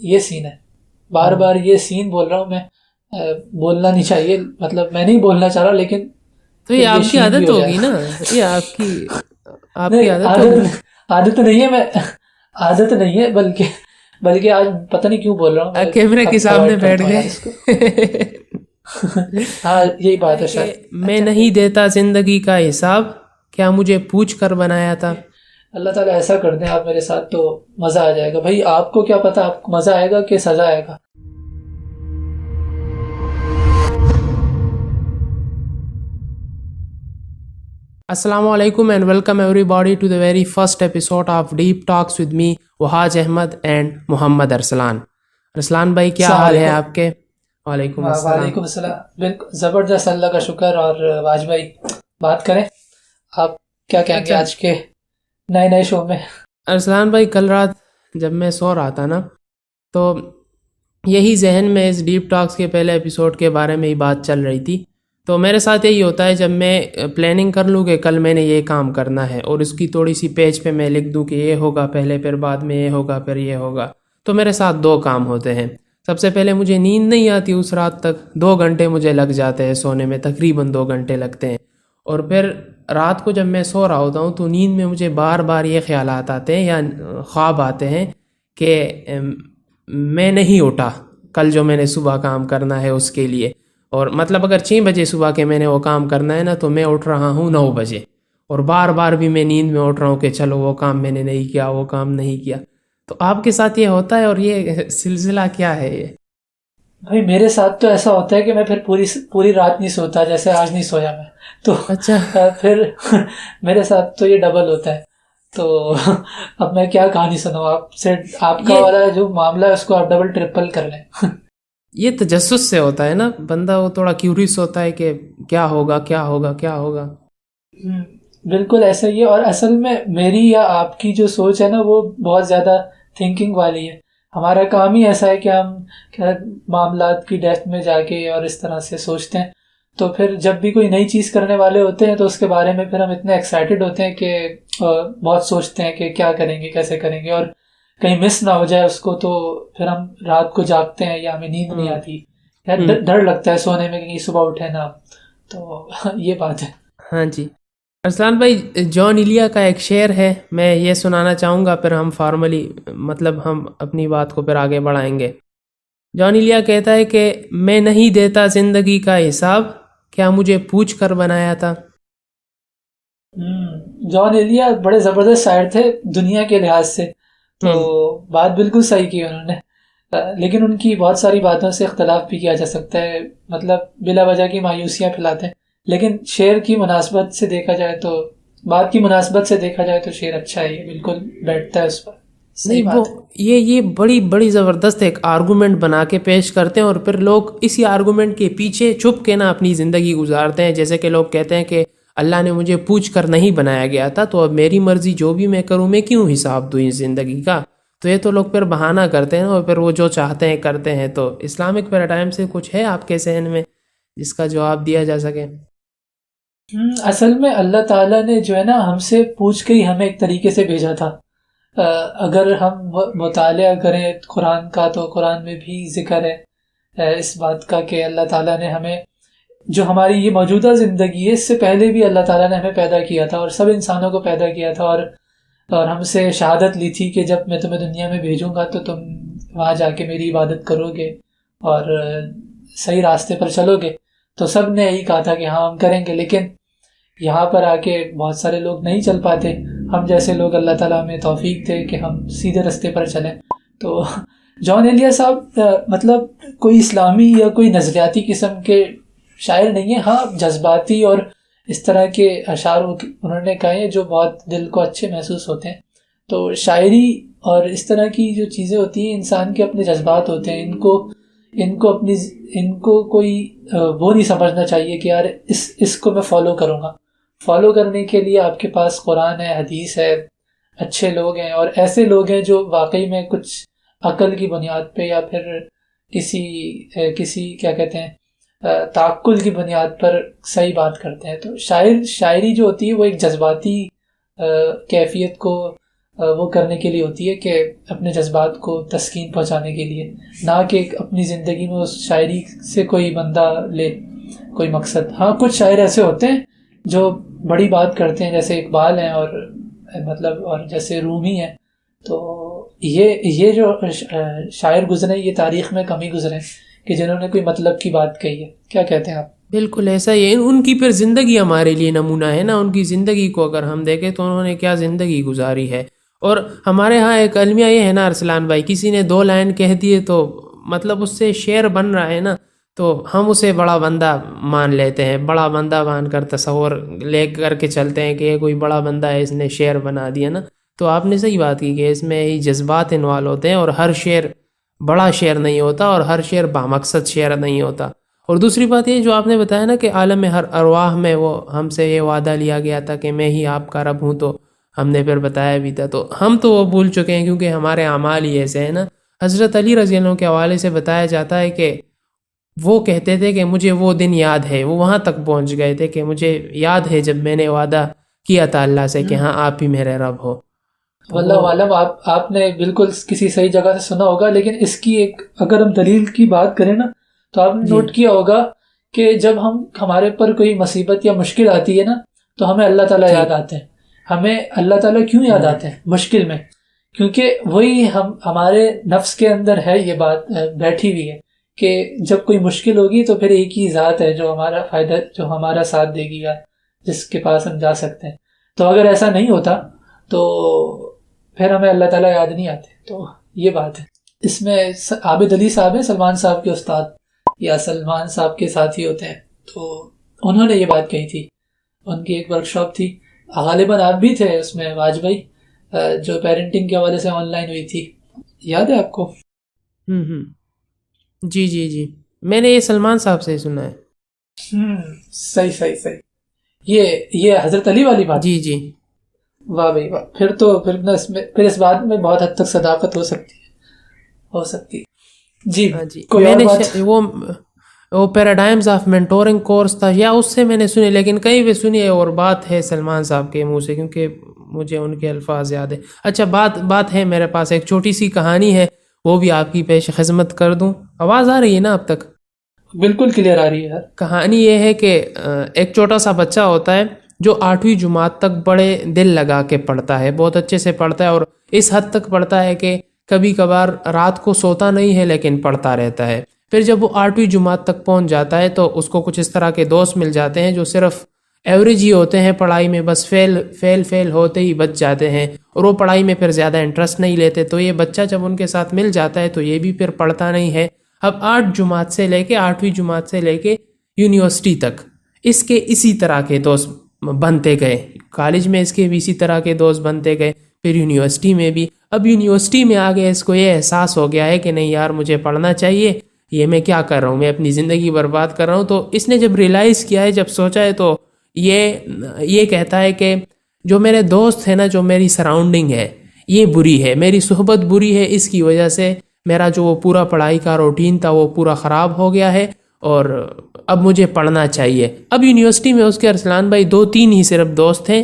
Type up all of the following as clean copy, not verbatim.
یہ سین ہے. بار بار یہ سین بول رہا ہوں میں, بولنا نہیں چاہیے, مطلب میں نہیں بولنا چاہ رہا, لیکن تو یہ آپ کی عادت ہوگی نا, یہ آپ کی عادت ہوگی. عادت نہیں ہے, میں عادت نہیں ہے, بلکہ آج پتہ نہیں کیوں بول رہا ہوں, میں کیمرے کے اب سامنے اوائڈ بیٹھ کرتا ہوں یار اس کو. گئے. ہاں یہی بات ہے شاید. میں نہیں دیتا زندگی کا حساب, کیا مجھے پوچھ کر بنایا تھا. اللہ تعالیٰ ایسا کر دیں آپ میرے ساتھ تو مزہ آ جائے گا. بھائی آپ کو کیا پتا آپ کو مزہ آئے گا کہ سزا آئے گا. السلام علیکم and welcome everybody to the very first episode of deep talks with me Wahaj Ahmed and Muhammad Arsalan. Arsalan بھائی کیا السلام حال ہے علیکم. آپ کے؟ وعلیکم السلام. وعلیکم السلام. بالکل زبردست, اللہ کا شکر. اور واج بھائی بات کریں, آپ کیا کہیں گے اچھا آج کے نئے شو میں؟ ارسلان بھائی, کل رات جب میں سو رہا تھا نا, تو یہی ذہن میں اس ڈیپ ٹاکس کے پہلے ایپیسوڈ کے بارے میں ہی بات چل رہی تھی. تو میرے ساتھ یہی ہوتا ہے جب میں پلاننگ کر لوں کہ کل میں نے یہ کام کرنا ہے, اور اس کی تھوڑی سی پیج پہ میں لکھ دوں کہ یہ ہوگا پہلے, پھر بعد میں یہ ہوگا, پھر یہ ہوگا, تو میرے ساتھ دو کام ہوتے ہیں. سب سے پہلے مجھے نیند نہیں آتی اس رات تک, 2 گھنٹے مجھے لگ جاتے ہیں سونے میں, تقریباً 2 گھنٹے لگتے ہیں. اور پھر رات کو جب میں سو رہا ہوتا ہوں تو نیند میں مجھے بار بار یہ خیالات آتے ہیں یا خواب آتے ہیں کہ میں نہیں اٹھا کل جو میں نے صبح کام کرنا ہے اس کے لیے. اور مطلب اگر 6 بجے صبح کے میں نے وہ کام کرنا ہے نا, تو میں اٹھ رہا ہوں 9 بجے, اور بار بار بھی میں نیند میں اٹھ رہا ہوں کہ چلو وہ کام میں نے نہیں کیا, وہ کام نہیں کیا. تو آپ کے ساتھ یہ ہوتا ہے, اور یہ سلسلہ کیا ہے یہ؟ بھائی میرے ساتھ تو ایسا ہوتا ہے کہ میں پھر پوری رات نہیں سوتا, جیسے آج نہیں سویا میں, تو اچھا پھر میرے ساتھ تو یہ ڈبل ہوتا ہے. تو اب میں کیا کہانی سناؤں آپ سے, آپ کا یہ والا جو معاملہ ہے اس کو آپ ڈبل ٹرپل کر لیں. یہ تجسس سے ہوتا ہے نا, بندہ وہ تھوڑا کیوریس ہوتا ہے کہ کیا ہوگا کیا ہوگا کیا ہوگا. بالکل ایسا ہی ہے. اور اصل میں میری یا آپ کی جو سوچ ہے نا وہ بہت زیادہ تھنکنگ والی ہے. ہمارا کام ہی ایسا ہے کہ ہم معاملات کی ڈیپتھ میں جا کے اور اس طرح سے سوچتے ہیں. تو پھر جب بھی کوئی نئی چیز کرنے والے ہوتے ہیں تو اس کے بارے میں پھر ہم اتنے ایکسائٹیڈ ہوتے ہیں کہ بہت سوچتے ہیں کہ کیا کریں گے, کیسے کریں گے, اور کہیں مس نہ ہو جائے اس کو, تو پھر ہم رات کو جاگتے ہیں یا ہمیں نیند نہیں آتی, یا ڈر لگتا ہے سونے میں کہ صبح اٹھے نا. تو یہ بات ہے. ہاں جی ارسلان بھائی, جان ایلیا کا ایک شعر ہے, میں یہ سنانا چاہوں گا, پھر ہم فارملی مطلب ہم اپنی بات کو پھر آگے بڑھائیں گے. جان ایلیا کہتا ہے کہ میں نہیں دیتا زندگی کا حساب, کیا مجھے پوچھ کر بنایا تھا. جان ایلیا بڑے زبردست شاعر تھے دنیا کے لحاظ سے, تو بات بالکل صحیح کی انہوں نے. لیکن ان کی بہت ساری باتوں سے اختلاف بھی کیا جا سکتا ہے, مطلب بلا وجہ کی مایوسیاں پھیلاتے ہیں. لیکن شعر کی مناسبت سے دیکھا جائے تو, بات کی مناسبت سے دیکھا جائے تو شعر اچھا ہے, یہ بالکل بیٹھتا ہے اس پر. صحیح نہیں, وہ بات ہے. یہ بڑی زبردست ایک آرگومنٹ بنا کے پیش کرتے ہیں, اور پھر لوگ اسی آرگومنٹ کے پیچھے چھپ کے نا اپنی زندگی گزارتے ہیں. جیسے کہ لوگ کہتے ہیں کہ اللہ نے مجھے پوچھ کر نہیں بنایا گیا تھا, تو اب میری مرضی جو بھی میں کروں, میں کیوں حساب دوں اس زندگی کا. تو یہ تو لوگ پھر بہانہ کرتے ہیں, اور پھر وہ جو چاہتے ہیں کرتے ہیں. تو اسلامک پیراڈائم سے کچھ ہے آپ کے ذہن میں جس کا جواب دیا جا سکے؟ اصل میں اللہ تعالیٰ نے جو ہے نا ہم سے پوچھ کے ہی ہمیں ایک طریقے سے بھیجا تھا. اگر ہم مطالعہ کریں قرآن کا تو قرآن میں بھی ذکر ہے اس بات کا کہ اللہ تعالیٰ نے ہمیں, جو ہماری یہ موجودہ زندگی ہے, اس سے پہلے بھی اللہ تعالیٰ نے ہمیں پیدا کیا تھا, اور سب انسانوں کو پیدا کیا تھا, اور ہم سے شہادت لی تھی کہ جب میں تمہیں دنیا میں بھیجوں گا تو تم وہاں جا کے میری عبادت کرو گے اور صحیح راستے پر چلو گے. تو سب نے یہی کہا تھا کہ ہاں ہم کریں گے. لیکن یہاں پر آ کے بہت سارے لوگ نہیں چل پاتے. ہم جیسے لوگ اللہ تعالیٰ میں توفیق تھے کہ ہم سیدھے راستے پر چلیں. تو جان ایلیا صاحب مطلب کوئی اسلامی یا کوئی نظریاتی قسم کے شاعر نہیں ہیں. ہاں جذباتی اور اس طرح کے اشعار انہوں نے کہے ہیں جو بہت دل کو اچھے محسوس ہوتے ہیں. تو شاعری اور اس طرح کی جو چیزیں ہوتی ہیں, انسان کے اپنے جذبات ہوتے ہیں, ان کو کوئی وہ نہیں سمجھنا چاہیے کہ یار اس کو میں فالو کروں گا. فالو کرنے کے لیے آپ کے پاس قرآن ہے, حدیث ہے, اچھے لوگ ہیں, اور ایسے لوگ ہیں جو واقعی میں کچھ عقل کی بنیاد پہ یا پھر کسی کیا کہتے ہیں تعقل کی بنیاد پر صحیح بات کرتے ہیں. تو شاعری جو ہوتی ہے وہ ایک جذباتی کیفیت کو وہ کرنے کے لیے ہوتی ہے کہ اپنے جذبات کو تسکین پہنچانے کے لیے، نہ کہ اپنی زندگی میں اس شاعری سے کوئی بندہ لے کوئی مقصد۔ ہاں کچھ شاعر ایسے ہوتے ہیں جو بڑی بات کرتے ہیں، جیسے اقبال ہیں اور مطلب اور جیسے رومی ہیں، تو یہ جو شاعر گزرے یہ تاریخ میں کم ہی گزرے ہیں کہ جنہوں نے کوئی مطلب کی بات کہی ہے۔ کیا کہتے ہیں آپ؟ بالکل ایسا ہی ہے، ان کی پھر زندگی ہمارے لیے نمونہ ہے نا، ان کی زندگی کو اگر ہم دیکھیں تو انہوں نے کیا زندگی گزاری ہے۔ اور ہمارے ہاں ایک المیہ یہ ہے نا ارسلان بھائی، کسی نے 2 لائن کہہ دیے تو مطلب اس سے شعر بن رہا ہے نا، تو ہم اسے بڑا بندہ مان لیتے ہیں، بڑا بندہ مان کر تصور لے کر کے چلتے ہیں کہ یہ کوئی بڑا بندہ ہے، اس نے شعر بنا دیا نا۔ تو آپ نے صحیح بات کی کہ اس میں ہی جذبات انوالو ہوتے ہیں، اور ہر شعر بڑا شعر نہیں ہوتا، اور ہر شعر بامقصد شعر نہیں ہوتا۔ اور دوسری بات یہ جو آپ نے بتایا نا کہ عالم ہر ارواح میں وہ ہم سے یہ وعدہ لیا گیا تھا کہ میں ہی آپ کا رب ہوں، تو ہم نے پھر بتایا بھی تھا، تو ہم تو وہ بھول چکے ہیں کیونکہ ہمارے اعمال ہی ایسے ہیں نا۔ حضرت علی رضی اللہ عنہ کے حوالے سے بتایا جاتا ہے کہ وہ کہتے تھے کہ مجھے وہ دن یاد ہے، وہ وہاں تک پہنچ گئے تھے کہ مجھے یاد ہے جب میں نے وعدہ کیا تھا اللہ سے کہ ہاں آپ ہی میرے رب ہو۔ واللہ عالم، آپ نے بالکل کسی صحیح جگہ سے سنا ہوگا، لیکن اس کی ایک اگر ہم دلیل کی بات کریں نا تو آپ نے نوٹ کیا ہوگا کہ جب ہمارے پر کوئی مصیبت یا مشکل آتی ہے نا تو ہمیں اللہ تعالیٰ یاد آتے ہیں۔ ہمیں اللہ تعالیٰ کیوں یاد آتے ہیں مشکل میں؟ کیونکہ وہی ہمارے نفس کے اندر ہے یہ بات بیٹھی ہوئی ہے کہ جب کوئی مشکل ہوگی تو پھر ایک ہی ذات ہے جو ہمارا فائدہ، جو ہمارا ساتھ دے گی یا جس کے پاس ہم جا سکتے ہیں۔ تو اگر ایسا نہیں ہوتا تو پھر ہمیں اللہ تعالیٰ یاد نہیں آتے۔ تو یہ بات ہے۔ اس میں عابد علی صاحب ہیں، سلمان صاحب کے استاد یا سلمان صاحب کے ساتھی ہوتے ہیں، تو انہوں نے یہ بات کہی تھی، ان کی ایک ورکشاپ تھی، غالباً آپ بھی تھے اس میں واج بھائی، جو پیرنٹنگ کے حوالے سے آن لائن ہوئی تھی، یاد ہے آپ کو؟ جی جی جی، میں نے یہ سلمان صاحب سے سنا ہے۔ صحیح یہ حضرت علی والی بات؟ جی جی، واہ بھائی واہ، پھر اس بات میں بہت حد تک صداقت ہو سکتی ہے۔ جی کوئی میں اور نے بات؟ وہ پیراڈائمز آف مینٹورنگ کورس تھا یا اس سے میں نے سنی، لیکن کہیں بھی سنی ہے اور بات ہے سلمان صاحب کے منہ سے، کیونکہ مجھے ان کے الفاظ یاد ہے۔ اچھا بات ہے میرے پاس ایک چھوٹی سی کہانی ہے، وہ بھی آپ کی پیش خدمت کر دوں۔ آواز آ رہی ہے نا اب تک؟ بالکل کلیئر آ رہی ہے۔ کہانی یہ ہے کہ ایک چھوٹا سا بچہ ہوتا ہے جو 8ویں جماعت تک بڑے دل لگا کے پڑھتا ہے، بہت اچھے سے پڑھتا ہے، اور اس حد تک پڑھتا ہے کہ کبھی کبھار رات کو سوتا نہیں ہے لیکن پڑھتا رہتا ہے۔ پھر جب وہ 8ویں جماعت تک پہنچ جاتا ہے تو اس کو کچھ اس طرح کے دوست مل جاتے ہیں جو صرف ایوریج ہی ہوتے ہیں پڑھائی میں، بس فیل ہوتے ہی بچ جاتے ہیں، اور وہ پڑھائی میں پھر زیادہ انٹرسٹ نہیں لیتے۔ تو یہ بچہ جب ان کے ساتھ مل جاتا ہے تو یہ بھی پھر پڑھتا نہیں ہے۔ اب 8 جماعت سے لے کے 8ویں جماعت سے لے کے یونیورسٹی تک اس کے اسی طرح کے دوست بنتے گئے، کالج میں اس کے بھی اسی طرح کے دوست بنتے گئے، پھر یونیورسٹی میں بھی۔ اب یونیورسٹی میں آگے اس کو یہ احساس ہو گیا ہے کہ نہیں یار مجھے پڑھنا چاہیے، یہ میں کیا کر رہا ہوں، میں اپنی زندگی برباد کر رہا ہوں۔ تو اس نے جب ریلائز کیا ہے، جب سوچا ہے، تو یہ کہتا ہے کہ جو میرے دوست ہیں نا، جو میری سراؤنڈنگ ہے یہ بری ہے، میری صحبت بری ہے، اس کی وجہ سے میرا جو وہ پورا پڑھائی کا روٹین تھا وہ پورا خراب ہو گیا ہے، اور اب مجھے پڑھنا چاہیے۔ اب یونیورسٹی میں اس کے ارسلان بھائی 2-3 ہی صرف دوست ہیں،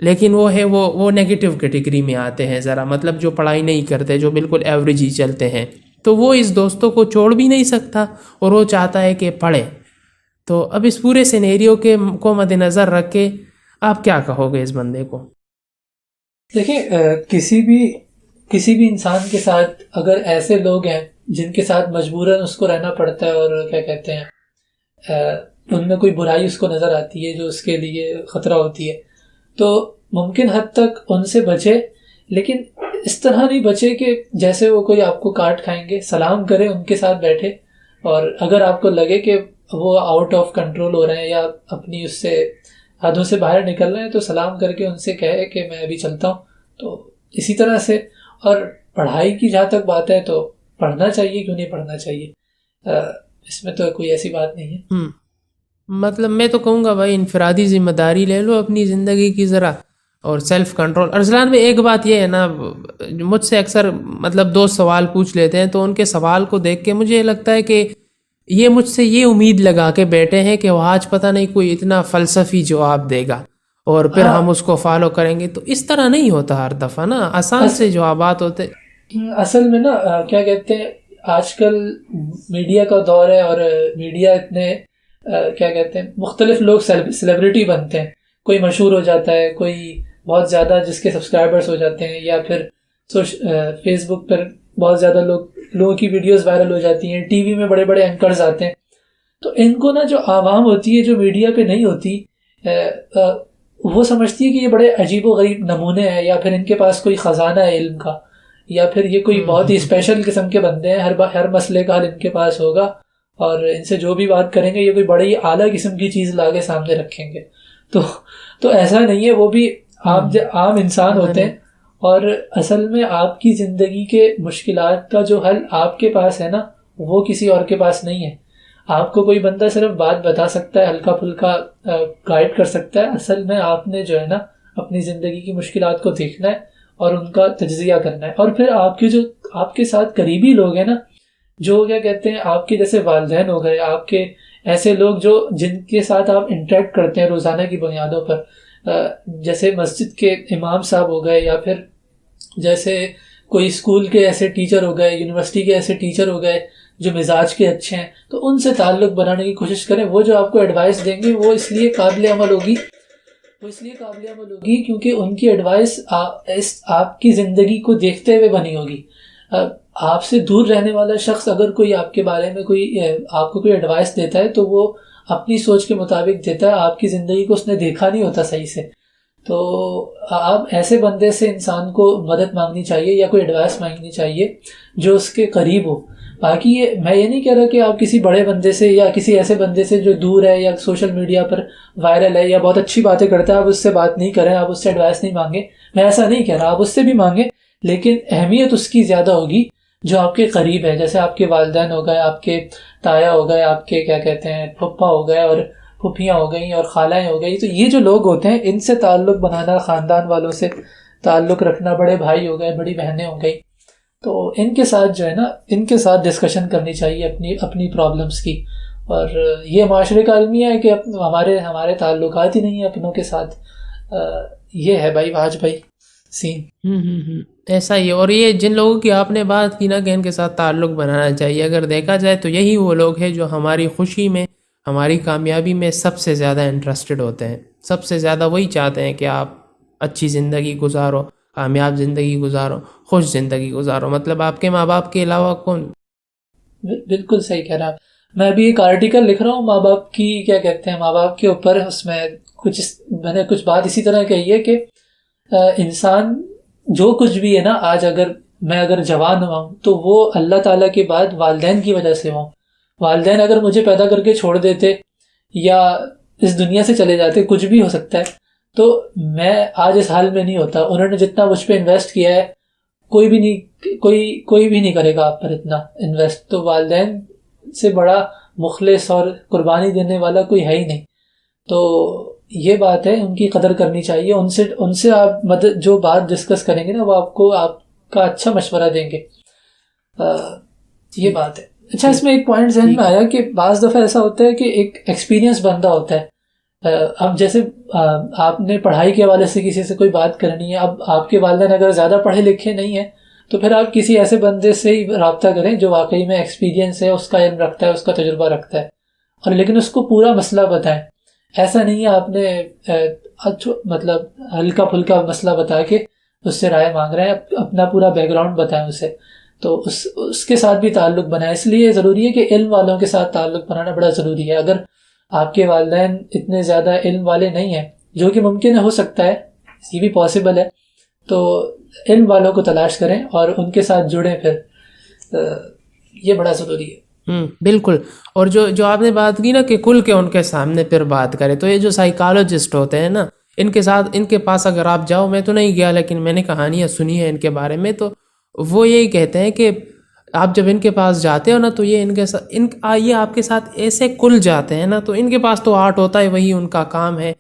لیکن وہ نیگیٹو کیٹیگری میں آتے ہیں ذرا، مطلب جو پڑھائی نہیں کرتے، جو بالکل ایوریج ہی چلتے ہیں۔ تو وہ اس دوستوں کو چھوڑ بھی نہیں سکتا اور وہ چاہتا ہے کہ پڑھے۔ تو اب اس پورے سینیریو کو مد نظر رکھ کے آپ کیا کہو گے اس بندے کو؟ دیکھیں، کسی بھی انسان کے ساتھ اگر ایسے لوگ ہیں جن کے ساتھ مجبوراً اس کو رہنا پڑتا ہے، اور کیا کہتے ہیں ان میں کوئی برائی اس کو نظر آتی ہے جو اس کے لیے خطرہ ہوتی ہے، تو ممکن حد تک ان سے بچے، لیکن اس طرح نہیں بچے کہ جیسے وہ کوئی آپ کو کاٹ کھائیں گے۔ سلام کرے، ان کے ساتھ بیٹھے، اور اگر آپ کو لگے کہ وہ آؤٹ آف کنٹرول ہو رہے ہیں یا اپنی اس سے حدوں سے باہر نکل رہے ہیں، تو سلام کر کے ان سے کہے کہ میں ابھی چلتا ہوں۔ تو اسی طرح سے، اور پڑھائی کی جہاں تک بات ہے تو پڑھنا چاہیے، کیوں نہیں پڑھنا چاہیے، اس میں تو کوئی ایسی بات نہیں ہے۔ مطلب میں تو کہوں گا بھائی انفرادی ذمہ داری لے لو اپنی زندگی کی ذرا، اور سیلف کنٹرول۔ ارسلان میں ایک بات یہ ہے نا، مجھ سے اکثر مطلب دوست سوال پوچھ لیتے ہیں، تو ان کے سوال کو دیکھ کے مجھے لگتا ہے کہ یہ مجھ سے یہ امید لگا کے بیٹھے ہیں کہ وہ آج پتہ نہیں کوئی اتنا فلسفی جواب دے گا، اور پھر ہاں ہم اس کو فالو کریں گے. تو اس طرح نہیں ہوتا ہر دفعہ نا, آسان سے جوابات ہوتے. اصل میں نا کیا کہتے ہیں آج کل میڈیا کا دور ہے اور میڈیا اتنے کیا کہتے ہیں مختلف لوگ سیلیبریٹی بنتے ہیں. کوئی مشہور ہو جاتا ہے, کوئی بہت زیادہ جس کے سبسکرائبرز ہو جاتے ہیں, یا پھر فیس بک پر بہت زیادہ لوگوں کی ویڈیوز وائرل ہو جاتی ہیں, ٹی وی میں بڑے بڑے اینکرز آتے ہیں. تو ان کو نا جو عوام ہوتی ہے جو میڈیا پہ نہیں ہوتی وہ سمجھتی ہے کہ یہ بڑے عجیب و غریب نمونے ہیں, یا پھر ان کے پاس کوئی خزانہ ہے علم کا, یا پھر یہ کوئی بہت ہی اسپیشل قسم کے بندے ہیں, ہر مسئلے کا حل ان کے پاس ہوگا, اور ان سے جو بھی بات کریں گے یہ کوئی بڑی اعلیٰ قسم کی چیز لا کے سامنے رکھیں گے. تو ایسا نہیں ہے, وہ بھی عام انسان ہوتے ہیں. اور اصل میں آپ کی زندگی کے مشکلات کا جو حل آپ کے پاس ہے نا, وہ کسی اور کے پاس نہیں ہے. آپ کو کوئی بندہ صرف بات بتا سکتا ہے, ہلکا پھلکا گائیڈ کر سکتا ہے. اصل میں آپ نے جو ہے نا اپنی زندگی کی مشکلات کو دیکھنا ہے اور ان کا تجزیہ کرنا ہے. اور پھر آپ کے ساتھ قریبی لوگ ہیں نا, جو کیا کہتے ہیں آپ کے جیسے والدین ہو گئے, آپ کے ایسے لوگ جن کے ساتھ آپ انٹریکٹ کرتے ہیں روزانہ کی بنیادوں پر, جیسے مسجد کے امام صاحب ہو گئے, یا پھر جیسے کوئی اسکول کے ایسے ٹیچر ہو گئے, یونیورسٹی کے ایسے ٹیچر ہو گئے جو مزاج کے اچھے ہیں, تو ان سے تعلق بنانے کی کوشش کریں. وہ جو آپ کو ایڈوائس دیں گے وہ اس لیے قابل عمل ہوگی کیونکہ ان کی ایڈوائس آپ کی زندگی کو دیکھتے ہوئے بنی ہوگی. آپ سے دور رہنے والا شخص اگر کوئی آپ کے بارے میں آپ کو کوئی ایڈوائس دیتا ہے تو وہ اپنی سوچ کے مطابق دیتا ہے, آپ کی زندگی کو اس نے دیکھا نہیں ہوتا صحیح سے. تو آپ ایسے بندے سے انسان کو مدد مانگنی چاہیے یا کوئی ایڈوائس مانگنی چاہیے جو اس کے قریب ہو. باقی میں یہ نہیں کہہ رہا کہ آپ کسی بڑے بندے سے یا کسی ایسے بندے سے جو دور ہے یا سوشل میڈیا پر وائرل ہے یا بہت اچھی باتیں کرتا ہے آپ اس سے بات نہیں کریں, آپ اس سے ایڈوائس نہیں مانگیں. میں ایسا نہیں کہہ رہا, آپ اس سے بھی مانگیں, لیکن اہمیت اس کی زیادہ ہوگی جو آپ کے قریب ہے. جیسے آپ کے والدین ہو گئے, آپ کے تایا ہو گئے, آپ کے کیا کہتے ہیں پھپھا ہو گئے, اور پھوپھیاں ہو گئیں, اور خالائیں ہو گئی. تو یہ جو لوگ ہوتے ہیں ان سے تعلق بنانا, خاندان والوں سے تعلق رکھنا, بڑے بھائی ہو گئے, بڑی بہنیں ہو گئی, تو ان کے ساتھ جو ہے نا ان کے ساتھ ڈسکشن کرنی چاہیے اپنی پرابلمس کی. اور یہ معاشرے کا المیہ ہے کہ ہمارے تعلقات ہی نہیں ہیں اپنوں کے ساتھ. یہ ہے بھائی آج بھائی سین ایسا ہی. اور یہ جن لوگوں کی آپ نے بات کی نا کہ ان کے ساتھ تعلق بنانا چاہیے, اگر دیکھا جائے تو یہی وہ لوگ ہیں جو ہماری خوشی میں, ہماری کامیابی میں سب سے زیادہ انٹرسٹڈ ہوتے ہیں. سب سے زیادہ وہی چاہتے ہیں کہ آپ اچھی زندگی گزارو, کامیاب زندگی گزارو, خوش زندگی گزارو. مطلب آپ کے ماں باپ کے علاوہ کون. بالکل صحیح کہہ رہا. میں ابھی ایک آرٹیکل لکھ رہا ہوں ماں باپ کی, کیا کہتے ہیں ماں باپ کے اوپر. اس میں میں نے کچھ بات اسی طرح کہی ہے کہ انسان جو کچھ بھی ہے نا آج, اگر جوان ہوا ہوں تو وہ اللہ تعالیٰ کے بعد والدین کی وجہ سے ہوں. والدین اگر مجھے پیدا کر کے چھوڑ دیتے یا اس دنیا سے چلے جاتے, کچھ بھی ہو سکتا ہے, تو میں آج اس حال میں نہیں ہوتا. انہوں نے جتنا مجھ پہ انویسٹ کیا ہے کوئی بھی نہیں کرے گا آپ پر اتنا انویسٹ. تو والدین سے بڑا مخلص اور قربانی دینے والا کوئی ہے ہی نہیں. تو یہ بات ہے, ان کی قدر کرنی چاہیے. ان سے آپ جو بات ڈسکس کریں گے نا وہ آپ کا اچھا مشورہ دیں گے. یہ بات ہے. اچھا, اس میں ایک پوائنٹ ذہن میں آیا کہ بعض دفعہ ایسا ہوتا ہے کہ ایک ایکسپیرینس بندہ ہوتا ہے. اب جیسے آپ نے پڑھائی کے حوالے سے کسی سے کوئی بات کرنی ہے, اب آپ کے والدین اگر زیادہ پڑھے لکھے نہیں ہیں تو پھر آپ کسی ایسے بندے سے ہی رابطہ کریں جو واقعی میں ایکسپیرینس ہے, اس کا علم رکھتا ہے, اس کا تجربہ رکھتا ہے, اور لیکن اس کو پورا مسئلہ بتائیں. ایسا نہیں ہے آپ نے مطلب ہلکا پھلکا مسئلہ بتا کے اس سے رائے مانگ رہے ہیں, اپنا پورا بیک گراؤنڈ بتائیں اسے, تو اس کے ساتھ بھی تعلق بنائیں. اس لیے ضروری ہے کہ علم والوں کے ساتھ تعلق بنانا بڑا ضروری ہے. اگر آپ کے والدین اتنے زیادہ علم والے نہیں ہیں, جو کہ ممکن ہو سکتا ہے, یہ بھی پاسبل ہے, تو علم والوں کو تلاش کریں اور ان کے ساتھ جڑیں. پھر یہ بڑا ضروری ہے. بالکل. اور جو آپ نے بات کی نا کہ کھل کے ان کے سامنے پھر بات کرے, تو یہ جو سائیکالوجسٹ ہوتے ہیں نا, ان کے پاس اگر آپ جاؤ, میں تو نہیں گیا لیکن میں نے کہانیاں سنی ہیں ان کے بارے میں, تو وہ یہی کہتے ہیں کہ آپ جب ان کے پاس جاتے ہو نا تو یہ یہ آپ کے ساتھ ایسے کھل جاتے ہیں نا, تو ان کے پاس تو آرٹ ہوتا ہے, وہی ان کا کام ہے,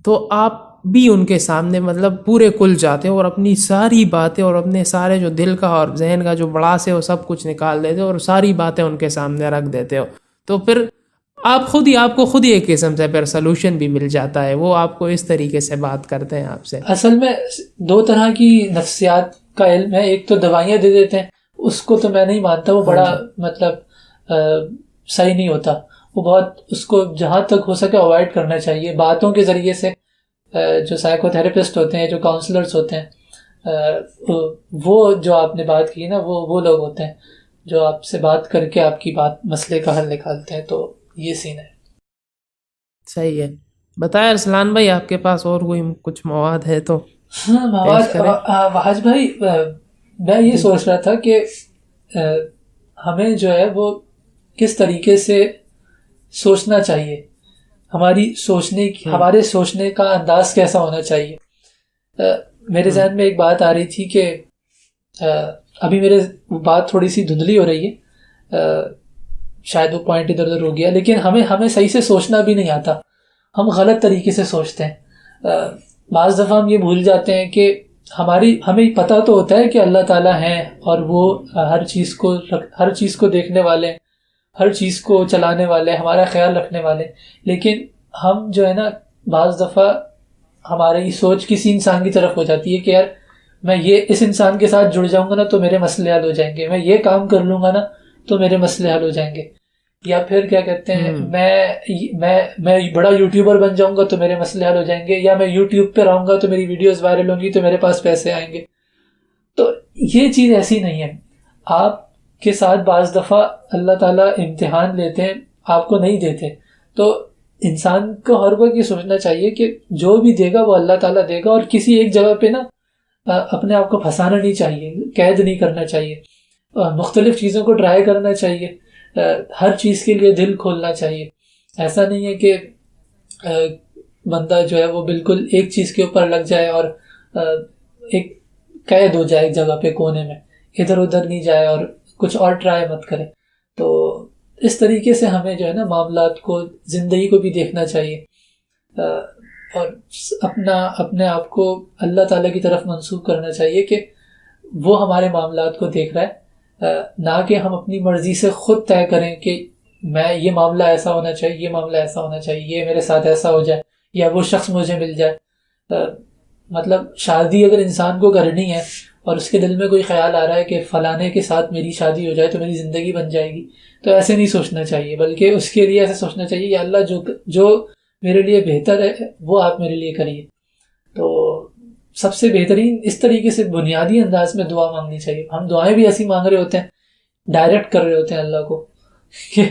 تو آپ بھی ان کے سامنے مطلب پورے کھل جاتے ہو اور اپنی ساری باتیں اور اپنے سارے جو دل کا اور ذہن کا جو بڑاس ہے وہ سب کچھ نکال دیتے ہو اور ساری باتیں ان کے سامنے رکھ دیتے ہو. تو پھر آپ کو خود ہی ایک قسم سے پھر سلوشن بھی مل جاتا ہے، وہ آپ کو اس طریقے سے بات کرتے ہیں آپ سے۔ اصل میں دو طرح کی نفسیات کا علم ہے، ایک تو دوائیاں دے دیتے ہیں، اس کو تو میں نہیں مانتا، وہ بڑا مطلب صحیح نہیں ہوتا، وہ بہت، اس کو جہاں تک ہو سکے اوائڈ کرنا چاہیے۔ باتوں کے ذریعے سے جو سائیکو تھراپسٹ ہوتے ہیں، جو کاؤنسلرز ہوتے ہیں، وہ جو آپ نے بات کی نا، وہ لوگ ہوتے ہیں جو آپ سے بات کر کے آپ کی مسئلے کا حل نکالتے ہیں، تو یہ سین ہے۔ صحیح ہے۔ بتائیں ارسلان بھائی، آپ کے پاس اور کوئی کچھ مواد ہے تو ہاں، مواد وحاج بھائی، میں یہ سوچ رہا تھا کہ ہمیں جو ہے وہ کس طریقے سے سوچنا چاہیے، ہمارے سوچنے کا انداز کیسا ہونا چاہیے۔ میرے ذہن میں ایک بات آ رہی تھی کہ ابھی میرے بات تھوڑی سی دھندلی ہو رہی ہے، شاید وہ پوائنٹ ادھر ادھر ہو گیا، لیکن ہمیں صحیح سے سوچنا بھی نہیں آتا، ہم غلط طریقے سے سوچتے ہیں۔ بعض دفعہ ہم یہ بھول جاتے ہیں کہ ہمیں پتہ تو ہوتا ہے کہ اللہ تعالیٰ ہیں اور وہ ہر چیز کو دیکھنے والے، ہر چیز کو چلانے والے، ہمارا خیال رکھنے والے، لیکن ہم جو ہے نا بعض دفعہ ہماری سوچ کسی انسان کی طرف ہو جاتی ہے کہ یار میں اس انسان کے ساتھ جڑ جاؤں گا نا تو میرے مسئلے حل ہو جائیں گے، میں یہ کام کر لوں گا نا تو میرے مسئلے حل ہو جائیں گے، یا پھر کیا کہتے ہیں میں بڑا یوٹیوبر بن جاؤں گا تو میرے مسئلے حل ہو جائیں گے، یا میں یوٹیوب پہ رہوں گا تو میری ویڈیوز وائرل ہوں گی تو میرے پاس پیسے آئیں گے۔ تو یہ چیز ایسی نہیں ہے، آپ کے ساتھ بعض دفعہ اللہ تعالیٰ امتحان لیتے ہیں، آپ کو نہیں دیتے، تو انسان کو ہر وقت یہ سوچنا چاہیے کہ جو بھی دے گا وہ اللہ تعالیٰ دے گا، اور کسی ایک جگہ پہ نا اپنے آپ کو پھنسانا نہیں چاہیے، قید نہیں کرنا چاہیے، مختلف چیزوں کو ٹرائی کرنا چاہیے، ہر چیز کے لیے دل کھولنا چاہیے۔ ایسا نہیں ہے کہ بندہ جو ہے وہ بالکل ایک چیز کے اوپر لگ جائے اور ایک قید ہو جائے ایک جگہ پہ کونے میں، ادھر ادھر نہیں جائے اور کچھ اور ٹرائی مت کرے۔ تو اس طریقے سے ہمیں جو ہے نا معاملات کو، زندگی کو بھی دیکھنا چاہیے، اور اپنے آپ کو اللہ تعالیٰ کی طرف منسوب کرنا چاہیے کہ وہ ہمارے معاملات کو دیکھ رہا ہے، نہ کہ ہم اپنی مرضی سے خود طے کریں کہ میں یہ معاملہ ایسا ہونا چاہیے، یہ معاملہ ایسا ہونا چاہیے، یہ میرے ساتھ ایسا ہو جائے یا وہ شخص مجھے مل جائے۔ مطلب شادی اگر انسان کو کرنی ہے اور اس کے دل میں کوئی خیال آ رہا ہے کہ فلانے کے ساتھ میری شادی ہو جائے تو میری زندگی بن جائے گی، تو ایسے نہیں سوچنا چاہیے، بلکہ اس کے لیے ایسے سوچنا چاہیے کہ اللہ جو میرے لیے بہتر ہے وہ آپ میرے لیے کریے۔ تو سب سے بہترین اس طریقے سے بنیادی انداز میں دعا مانگنی چاہیے۔ ہم دعائیں بھی ایسی مانگ رہے ہوتے ہیں، ڈائریکٹ کر رہے ہوتے ہیں اللہ کو کہ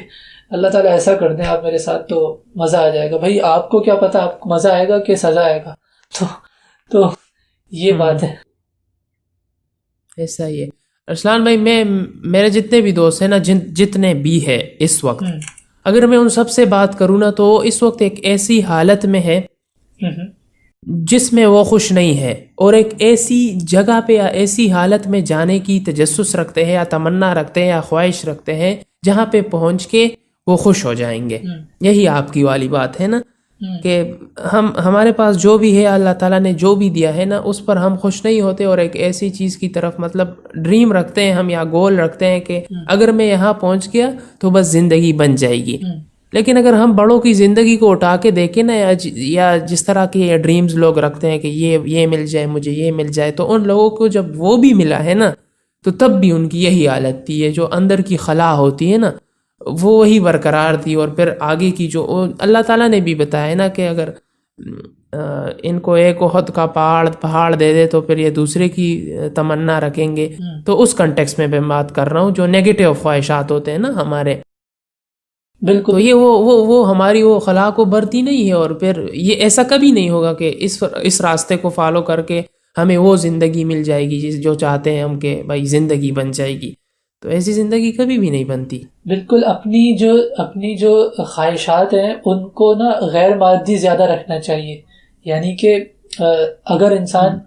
اللہ تعالیٰ ایسا کر دیں آپ میرے ساتھ تو مزہ آ جائے گا۔ بھائی آپ کو کیا پتا آپ کو مزہ آئے گا کہ سزا آئے گا، تو یہ بات ہے۔ ایسا ہی ہے ارسلان بھائی، میرے جتنے بھی دوست ہیں نا، جتنے بھی ہے اس وقت، اگر میں ان سب سے بات کروں نا تو اس وقت ایک ایسی حالت میں ہے جس میں وہ خوش نہیں ہے، اور ایک ایسی جگہ پہ یا ایسی حالت میں جانے کی تجسس رکھتے ہیں یا تمنا رکھتے ہیں یا خواہش رکھتے ہیں جہاں پہ پہنچ کے وہ خوش ہو جائیں گے۔ یہی آپ کی والی بات ہے نا کہ ہمارے پاس جو بھی ہے، اللہ تعالیٰ نے جو بھی دیا ہے نا، اس پر ہم خوش نہیں ہوتے، اور ایک ایسی چیز کی طرف مطلب ڈریم رکھتے ہیں ہم، یا گول رکھتے ہیں کہ اگر میں یہاں پہنچ گیا تو بس زندگی بن جائے گی۔ لیکن اگر ہم بڑوں کی زندگی کو اٹھا کے دیکھیں نا، یا جس طرح کے ڈریمز لوگ رکھتے ہیں کہ یہ مل جائے مجھے، یہ مل جائے، تو ان لوگوں کو جب وہ بھی ملا ہے نا تو تب بھی ان کی یہی حالت تھی ہے، جو اندر کی خلا ہوتی ہے نا وہ وہی برقرار تھی۔ اور پھر آگے کی جو اللہ تعالیٰ نے بھی بتایا نا کہ اگر ان کو ایک احد کا پہاڑ دے دے تو پھر یہ دوسرے کی تمنا رکھیں گے۔ تو اس کنٹیکس میں میں بات کر رہا ہوں، جو نیگیٹو خواہشات ہوتے ہیں نا ہمارے، بالکل، تو یہ وہ ہماری وہ خلا کو برتی نہیں ہے، اور پھر یہ ایسا کبھی نہیں ہوگا کہ اس راستے کو فالو کر کے ہمیں وہ زندگی مل جائے گی جو چاہتے ہیں ہم کہ بھائی زندگی بن جائے گی، تو ایسی زندگی کبھی بھی نہیں بنتی۔ بالکل، اپنی جو خواہشات ہیں ان کو نا غیر مادی زیادہ رکھنا چاہیے، یعنی کہ اگر انسان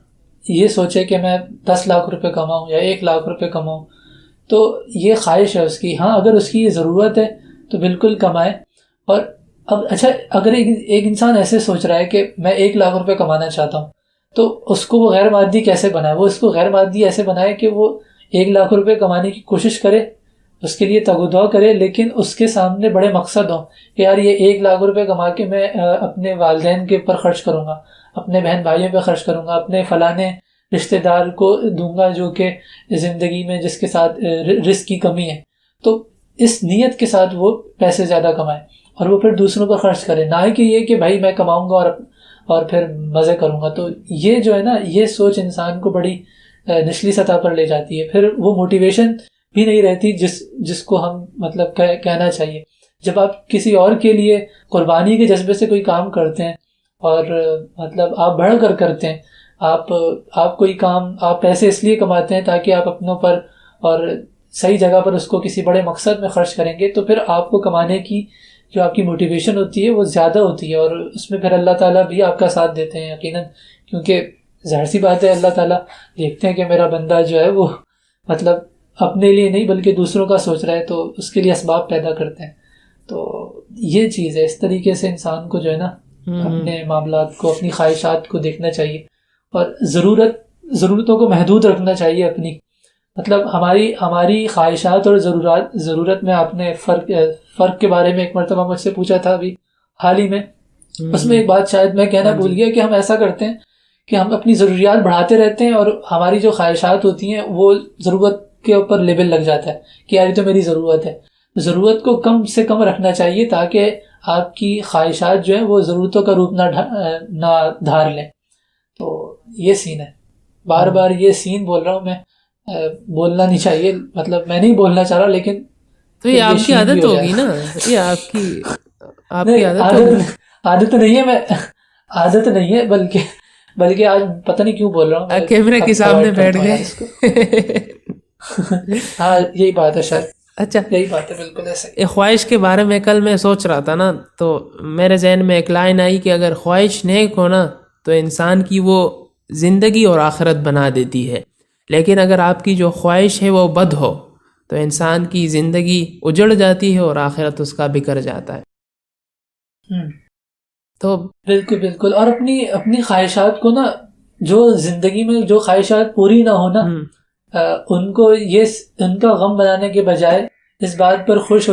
یہ سوچے کہ میں 10 لاکھ روپے کماؤں یا 1 لاکھ روپے کماؤں، تو یہ خواہش ہے اس کی، ہاں اگر اس کی یہ ضرورت ہے تو بالکل کمائے۔ اور اب اچھا، اگر ایک انسان ایسے سوچ رہا ہے کہ میں 1 لاکھ روپے کمانا چاہتا ہوں، تو اس کو وہ غیر مادی کیسے بنائے؟ وہ اس کو غیر مادی ایسے بنائے کہ وہ 1 لاکھ روپے کمانے کی کوشش کرے اس کے لیے تگودو کرے، لیکن اس کے سامنے بڑے مقصد ہوں کہ یار یہ 1,00,000 روپے کما کے میں اپنے والدین کے اوپر خرچ کروں گا، اپنے بہن بھائیوں پہ خرچ کروں گا، اپنے فلانے رشتہ دار کو دوں گا جو کہ زندگی میں جس کے ساتھ رزق کی کمی ہے. تو اس نیت کے ساتھ وہ پیسے زیادہ کمائے اور وہ پھر دوسروں پر خرچ کرے، نہ کہ یہ کہ بھائی میں کماؤں گا اور پھر مزے کروں گا. تو یہ جو ہے نا، یہ سوچ انسان کو بڑی نچلی سطح پر لے جاتی ہے. پھر وہ موٹیویشن بھی نہیں رہتی جس کو ہم مطلب کہنا چاہیے. جب آپ کسی اور کے لیے قربانی کے جذبے سے کوئی کام کرتے ہیں اور مطلب آپ بڑھ کر کرتے ہیں، آپ کوئی کام، آپ پیسے اس لیے کماتے ہیں تاکہ آپ اپنوں پر اور صحیح جگہ پر اس کو کسی بڑے مقصد میں خرچ کریں گے، تو پھر آپ کو کمانے کی جو آپ کی موٹیویشن ہوتی ہے وہ زیادہ ہوتی ہے، اور اس میں پھر اللہ تعالیٰ بھی آپ کا ساتھ دیتے ہیں یقیناً. کیونکہ ظاہر سی بات ہے اللہ تعالیٰ دیکھتے ہیں کہ میرا بندہ جو ہے وہ مطلب اپنے لیے نہیں بلکہ دوسروں کا سوچ رہا ہے، تو اس کے لیے اسباب پیدا کرتے ہیں. تو یہ چیز ہے، اس طریقے سے انسان کو جو ہے نا اپنے معاملات کو، اپنی خواہشات کو دیکھنا چاہیے اور ضرورتوں کو محدود رکھنا چاہیے اپنی. مطلب ہماری خواہشات اور ضرورت میں آپ نے فرق کے بارے میں ایک مرتبہ مجھ سے پوچھا تھا ابھی حال ہی میں. اس میں ایک بات شاید میں کہنا بھول گیا کہ ہم ایسا کرتے ہیں کہ ہم اپنی ضروریات بڑھاتے رہتے ہیں اور ہماری جو خواہشات ہوتی ہیں وہ ضرورت کے اوپر لیبل لگ جاتا ہے کہ یار یہ تو میری ضرورت ہے. ضرورت کو کم سے کم رکھنا چاہیے تاکہ آپ کی خواہشات جو ہیں وہ ضرورتوں کا روپ نہ دھار لیں. تو یہ سین ہے. بار بار یہ سین بول رہا ہوں میں، بولنا نہیں چاہیے، مطلب میں نہیں بولنا چاہ رہا، لیکن تو یہ آپ کی عادت ہوگی نا، یہ آپ کی عادت نہیں ہے، میں عادت نہیں ہے بلکہ آج پتہ نہیں کیوں بول رہا ہوں، کیمرے کے سامنے بیٹھ گئے. ہاں یہی بات ہے شاید. اچھا، یہی بات ہے، بالکل ایسے. خواہش کے بارے میں کل میں سوچ رہا تھا نا، تو میرے ذہن میں ایک لائن آئی کہ اگر خواہش نیک ہو نا تو انسان کی وہ زندگی اور آخرت بنا دیتی ہے، لیکن اگر آپ کی جو خواہش ہے وہ بد ہو تو انسان کی زندگی اجڑ جاتی ہے اور آخرت اس کا بکھر جاتا ہے. تو بالکل. اور اپنی خواہشات کو نا، جو زندگی میں جو خواہشات پوری نہ ہونا، ان کا غم بنانے کے بجائے اس بات پر خوش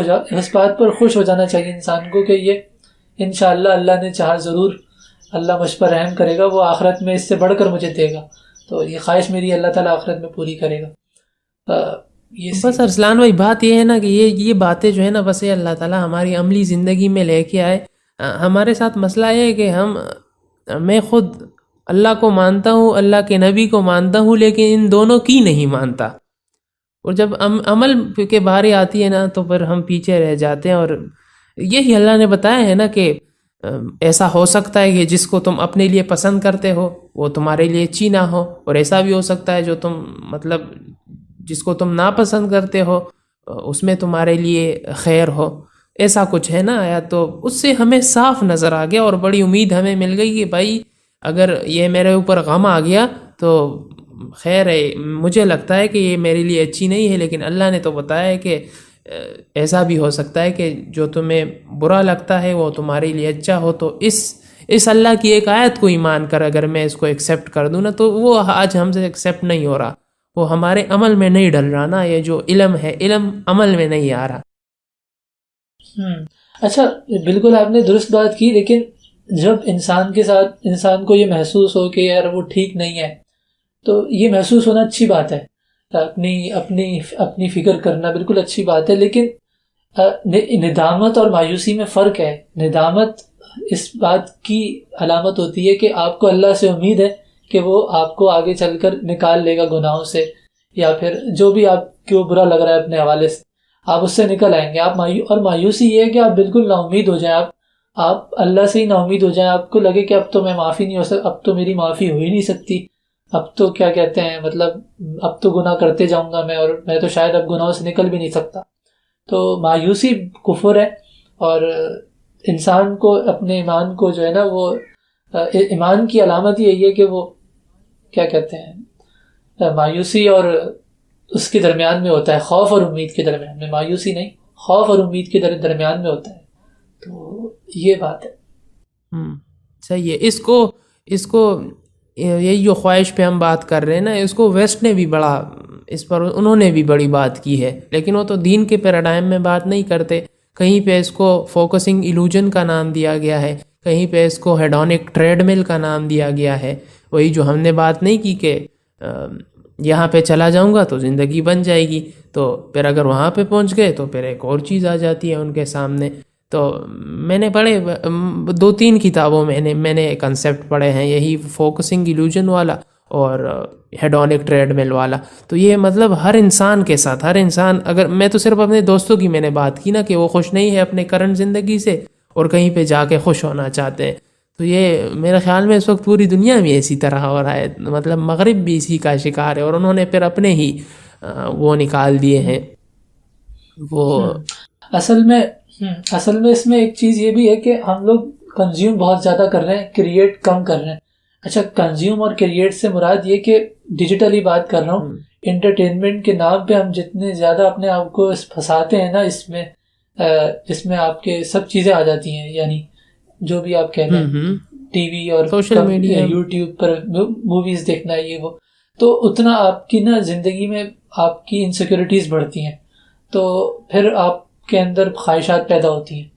ہو جانا چاہیے انسان کو کہ یہ انشاءاللہ اللہ نے چاہا ضرور اللہ مجھ پر رحم کرے گا، وہ آخرت میں اس سے بڑھ کر مجھے دے گا، تو یہ خواہش میری اللہ تعالیٰ آخرت میں پوری کرے گا. بس ارسلان بھائی بات یہ ہے نا کہ یہ باتیں جو ہے نا، بس یہ اللہ تعالیٰ ہماری عملی زندگی میں لے کے آئے. ہمارے ساتھ مسئلہ یہ ہے کہ میں خود اللہ کو مانتا ہوں، اللہ کے نبی کو مانتا ہوں، لیکن ان دونوں کی نہیں مانتا. اور جب عمل کے باری آتی ہے نا تو پھر ہم پیچھے رہ جاتے ہیں. اور یہی اللہ نے بتایا ہے نا کہ ایسا ہو سکتا ہے کہ جس کو تم اپنے لیے پسند کرتے ہو وہ تمہارے لیے اچھی نہ ہو، اور ایسا بھی ہو سکتا ہے جو تم مطلب جس کو تم ناپسند کرتے ہو اس میں تمہارے لیے خیر ہو. ایسا کچھ ہے نا آیا، تو اس سے ہمیں صاف نظر آ گیا اور بڑی امید ہمیں مل گئی کہ بھائی اگر یہ میرے اوپر غم آ گیا تو خیر ہے، مجھے لگتا ہے کہ یہ میرے لیے اچھی نہیں ہے، لیکن اللہ نے تو بتایا ہے کہ ایسا بھی ہو سکتا ہے کہ جو تمہیں برا لگتا ہے وہ تمہارے لیے اچھا ہو. تو اس اللہ کی ایک آیت کو ایمان کر اگر میں اس کو ایکسیپٹ کر دوں نا تو وہ آج ہم سے ایکسیپٹ نہیں ہو رہا، وہ ہمارے عمل میں نہیں ڈل رہا نا. یہ جو علم ہے، علم عمل میں نہیں آ رہا. اچھا، بالکل آپ نے درست بات کی، لیکن جب انسان کو یہ محسوس ہو کہ یار وہ ٹھیک نہیں ہے، تو یہ محسوس ہونا اچھی بات ہے. اپنی فکر کرنا بالکل اچھی بات ہے، لیکن ندامت اور مایوسی میں فرق ہے. ندامت اس بات کی علامت ہوتی ہے کہ آپ کو اللہ سے امید ہے کہ وہ آپ کو آگے چل کر نکال لے گا گناہوں سے، یا پھر جو بھی آپ کو برا لگ رہا ہے اپنے حوالے سے آپ اس سے نکل آئیں گے. اور مایوسی یہ ہے کہ آپ بالکل نا امید ہو جائیں، آپ اللہ سے ہی نا امید ہو جائیں، آپ کو لگے کہ اب تو میں معافی نہیں ہو سکتا، اب تو میری معافی ہو ہی نہیں سکتی، اب تو کیا کہتے ہیں مطلب اب تو گناہ کرتے جاؤں گا میں، اور میں تو شاید اب گناہوں سے نکل بھی نہیں سکتا. تو مایوسی کفر ہے، اور انسان کو اپنے ایمان کو جو ہے نا، وہ ایمان کی علامت یہی ہے کہ وہ کیا کہتے ہیں مایوسی اور اس کے درمیان میں ہوتا ہے، خوف اور امید کے درمیان میں، مایوسی نہیں، خوف اور امید کے درمیان میں ہوتا ہے. تو یہ بات ہے. صحیح ہے. اس کو یہی جو خواہش پہ ہم بات کر رہے ہیں نا، اس کو ویسٹ نے بھی بڑا اس پر انہوں نے بھی بڑی بات کی ہے، لیکن وہ تو دین کے پیراڈائم میں بات نہیں کرتے. کہیں پہ اس کو فوکسنگ ایلوژن کا نام دیا گیا ہے، کہیں پہ اس کو ہیڈونک ٹریڈ مل کا نام دیا گیا ہے. وہی جو ہم نے بات نہیں کی کہ یہاں پہ چلا جاؤں گا تو زندگی بن جائے گی، تو پھر اگر وہاں پہ پہنچ گئے تو پھر ایک اور چیز آ جاتی ہے ان کے سامنے. تو میں نے پڑھے 2-3 کتابوں میں نے کنسیپٹ پڑھے ہیں، یہی فوکسنگ ایلوژن والا اور ہیڈونک ٹریڈ مل والا. تو یہ مطلب ہر انسان کے ساتھ، ہر انسان، اگر میں تو صرف اپنے دوستوں کی میں نے بات کی نا کہ وہ خوش نہیں ہے اپنے کرنٹ زندگی سے اور کہیں پہ جا کے خوش ہونا چاہتے ہیں، تو یہ میرے خیال میں اس وقت پوری دنیا میں اسی طرح ہو رہا ہے. مطلب مغرب بھی اسی کا شکار ہے، اور انہوں نے پھر اپنے ہی وہ نکال دیے ہیں وہ. اصل میں اس میں ایک چیز یہ بھی ہے کہ ہم لوگ کنزیوم بہت زیادہ کر رہے ہیں، کریٹ کم کر رہے ہیں. اچھا، کنزیوم اور کریٹ سے مراد یہ کہ ڈیجیٹلی بات کر رہا ہوں، انٹرٹینمنٹ کے نام پہ ہم جتنے زیادہ اپنے آپ کو پھنساتے ہیں نا اس میں آپ کے سب چیزیں آ جاتی ہیں، یعنی جو بھی آپ کہہ لیں، ٹی وی اور سوشل میڈیا، یوٹیوب پر موویز دیکھنا، یہ وہ، تو اتنا آپ کی نا زندگی میں آپ کی انسیکیورٹیز بڑھتی ہیں، تو پھر آپ کے اندر خواہشات پیدا ہوتی ہیں.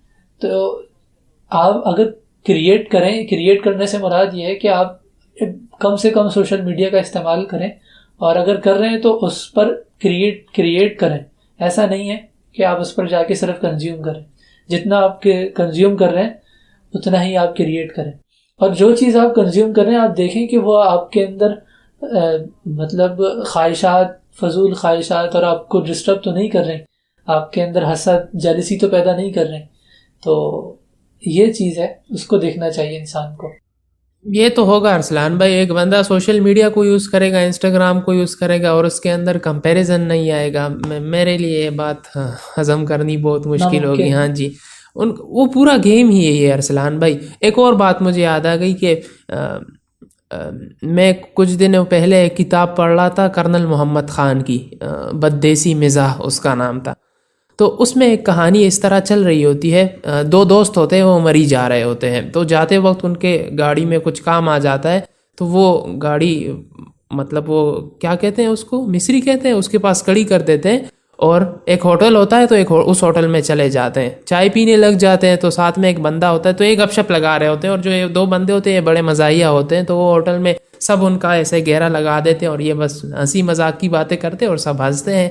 تو آپ اگر کریٹ کرنے سے مراد یہ ہے کہ آپ کم سے کم سوشل میڈیا کا استعمال کریں، اور اگر کر رہے ہیں تو اس پر کریٹ کریں. ایسا نہیں ہے کہ آپ اس پر جا کے صرف کنزیوم کریں، جتنا آپ کنزیوم کر رہے ہیں اتنا ہی آپ کریٹ کریں. اور جو چیز آپ کنزیوم کر رہے ہیں آپ دیکھیں کہ وہ آپ کے اندر مطلب خواہشات، فضول خواہشات، اور آپ کو ڈسٹرب تو نہیں کر رہے، آپ کے اندر حسد، جیلسی تو پیدا نہیں کر رہے. تو یہ چیز ہے، اس کو دیکھنا چاہیے انسان کو. یہ تو ہوگا ارسلان بھائی، ایک بندہ سوشل میڈیا کو یوز کرے گا، انسٹاگرام کو یوز کرے گا، اور اس کے اندر کمپیریزن نہیں آئے گا. میرے لیے یہ بات ہضم کرنی بہت مشکل ہوگی. ہاں جی، وہ پورا گیم ہی ہے یہ ارسلان بھائی. ایک اور بات مجھے یاد آ گئی کہ میں کچھ دنوں پہلے ایک کتاب پڑھ رہا تھا کرنل محمد خان کی، بددیسی مزاح اس کا نام تھا. تو اس میں ایک کہانی اس طرح چل رہی ہوتی ہے، 2 دوست ہوتے ہیں، وہ مری جا رہے ہوتے ہیں. تو جاتے وقت ان کے گاڑی میں کچھ کام آ جاتا ہے، تو وہ گاڑی مطلب وہ کیا کہتے ہیں اس کو، مصری کہتے ہیں، اس کے پاس کھڑی کر دیتے ہیں. اور ایک ہوٹل ہوتا ہے تو اس ہوٹل میں چلے جاتے ہیں، چائے پینے لگ جاتے ہیں. تو ساتھ میں ایک بندہ ہوتا ہے، تو ایک گپ شپ لگا رہے ہوتے ہیں، اور جو یہ 2 بندے ہوتے ہیں یہ بڑے مزاحیہ ہوتے ہیں. تو وہ ہوٹل میں سب ان کا ایسے گہرا لگا دیتے ہیں، اور یہ بس ہنسی مذاق کی باتیں کرتے ہیں اور سب ہنستے ہیں.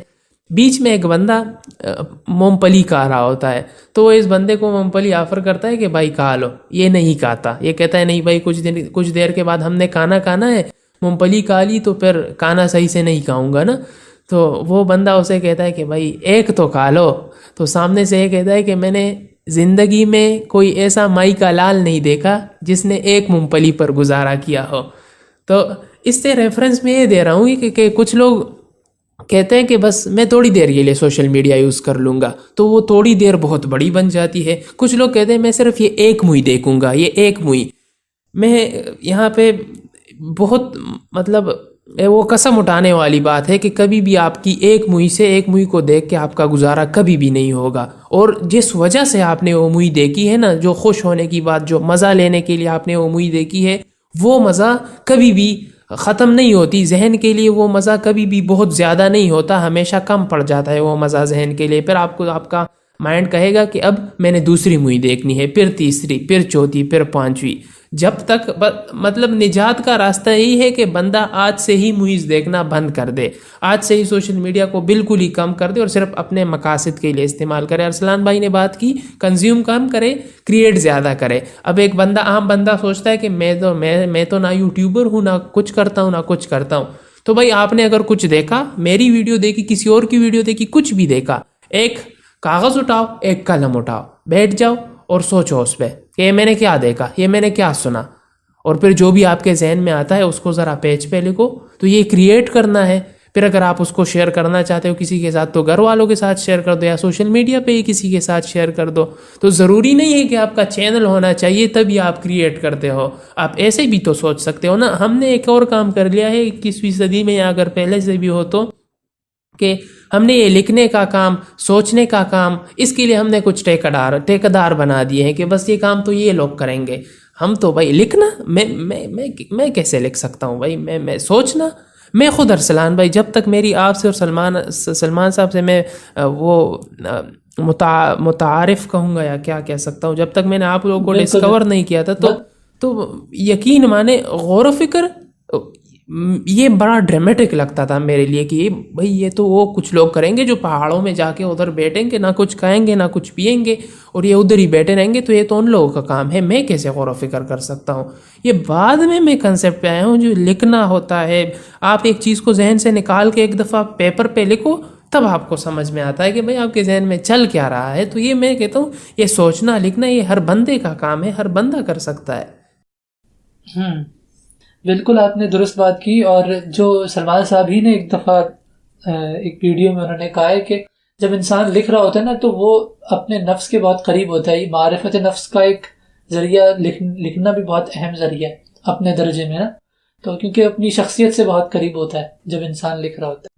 بیچ میں ایک بندہ مونگ پھلی کھا رہا ہوتا ہے، تو وہ اس بندے کو مونگ پھلی آفر کرتا ہے کہ بھائی کھا لو. یہ نہیں کھاتا، یہ کہتا ہے نہیں بھائی، کچھ دیر کے بعد ہم نے کھانا ہے، مونگ پھلی کھا لی تو پھر کھانا صحیح سے نہیں کھاؤں گا نا. تو وہ بندہ اسے کہتا ہے کہ بھائی ایک تو کھا لو. تو سامنے سے یہ کہتا ہے کہ میں نے زندگی میں کوئی ایسا مائی کا لال نہیں دیکھا جس نے ایک مونگ پھلی پر گزارا کیا ہو. تو اس سے ریفرنس میں یہ دے رہا ہوں کہ کچھ لوگ کہتے ہیں کہ بس میں تھوڑی دیر کے لیے سوشل میڈیا یوز کر لوں گا، تو وہ تھوڑی دیر بہت بڑی بن جاتی ہے. کچھ لوگ کہتے ہیں میں صرف یہ ایک مووی دیکھوں گا، یہ ایک مووی. میں یہاں پہ بہت مطلب وہ قسم اٹھانے والی بات ہے کہ کبھی بھی آپ کی ایک مووی کو دیکھ کے آپ کا گزارا کبھی بھی نہیں ہوگا. اور جس وجہ سے آپ نے وہ مووی دیکھی ہے نا، جو خوش ہونے کی بات، جو مزہ لینے کے لیے آپ نے وہ مووی دیکھی ہے، وہ مزہ کبھی بھی ختم نہیں ہوتی. ذہن کے لیے وہ مزہ کبھی بھی بہت زیادہ نہیں ہوتا، ہمیشہ کم پڑ جاتا ہے وہ مزہ ذہن کے لیے. پھر آپ کا مائنڈ کہے گا کہ اب میں نے دوسری مووی دیکھنی ہے، پھر تیسری، پھر چوتھی، پھر 5ویں. جب تک مطلب نجات کا راستہ یہی ہے کہ بندہ آج سے ہی موویز دیکھنا بند کر دے، آج سے ہی سوشل میڈیا کو بالکل ہی کم کر دے اور صرف اپنے مقاصد کے لیے استعمال کرے. ارسلان بھائی نے بات کی کنزیوم کم کرے، کریٹ زیادہ کرے. اب ایک عام بندہ سوچتا ہے کہ میں تو نہ یوٹیوبر ہوں، نہ کچھ کرتا ہوں. تو بھائی آپ نے اگر کچھ دیکھا، میری ویڈیو دیکھی، کسی اور کی ویڈیو دیکھی، کچھ بھی دیکھا، ایک کاغذ اٹھاؤ، ایک قلم اٹھاؤ، بیٹھ جاؤ اور سوچو اس پہ کہ یہ میں نے کیا دیکھا، یہ میں نے کیا سنا، اور پھر جو بھی آپ کے ذہن میں آتا ہے اس کو ذرا پیج پہ لکھو. تو یہ کریٹ کرنا ہے. پھر اگر آپ اس کو شیئر کرنا چاہتے ہو کسی کے ساتھ تو گھر والوں کے ساتھ شیئر کر دو، یا سوشل میڈیا پہ ہی کسی کے ساتھ شیئر کر دو. تو ضروری نہیں ہے کہ آپ کا چینل ہونا چاہیے تبھی آپ کریٹ کرتے ہو. آپ ایسے بھی تو سوچ سکتے ہو نا. ہم نے ایک اور کام کر لیا ہے 21ویں صدی میں، یا اگر پہلے سے بھی ہو تو، کہ ہم نے یہ لکھنے کا کام، سوچنے کا کام، اس کے لیے ہم نے کچھ ٹھیکیدار بنا دیے ہیں کہ بس یہ کام تو یہ لوگ کریں گے. ہم تو بھائی لکھنا، میں کیسے لکھ سکتا ہوں بھائی؟ میں سوچنا، میں خود ارسلان بھائی جب تک میری آپ سے اور سلمان صاحب سے میں وہ متعارف کہوں گا یا کیا کہہ سکتا ہوں، جب تک میں نے آپ لوگوں کو ڈسکور نہیں کیا تھا تو یقین مانے غور و فکر یہ بڑا ڈرامیٹک لگتا تھا میرے لیے کہ بھئی یہ تو وہ کچھ لوگ کریں گے جو پہاڑوں میں جا کے ادھر بیٹھیں گے، نہ کچھ کھائیں گے نہ کچھ پئیں گے، اور یہ ادھر ہی بیٹھے رہیں گے، تو یہ تو ان لوگوں کا کام ہے، میں کیسے غور و فکر کر سکتا ہوں؟ یہ بعد میں کنسیپٹ پہ آیا ہوں، جو لکھنا ہوتا ہے، آپ ایک چیز کو ذہن سے نکال کے ایک دفعہ پیپر پہ لکھو، تب آپ کو سمجھ میں آتا ہے کہ بھئی آپ کے ذہن میں چل کیا رہا ہے۔ تو یہ میں کہتا ہوں یہ سوچنا لکھنا یہ ہر بندے کا کام ہے، ہر بندہ کر سکتا ہے۔ بالکل آپ نے درست بات کی۔ اور جو سلمان صاحب ہی نے ایک دفعہ ایک ویڈیو میں انہوں نے کہا ہے کہ جب انسان لکھ رہا ہوتا ہے نا تو وہ اپنے نفس کے بہت قریب ہوتا ہے۔ معرفت نفس کا ایک ذریعہ لکھنا بھی بہت اہم ذریعہ ہے اپنے درجے میں نا، تو کیونکہ اپنی شخصیت سے بہت قریب ہوتا ہے جب انسان لکھ رہا ہوتا ہے۔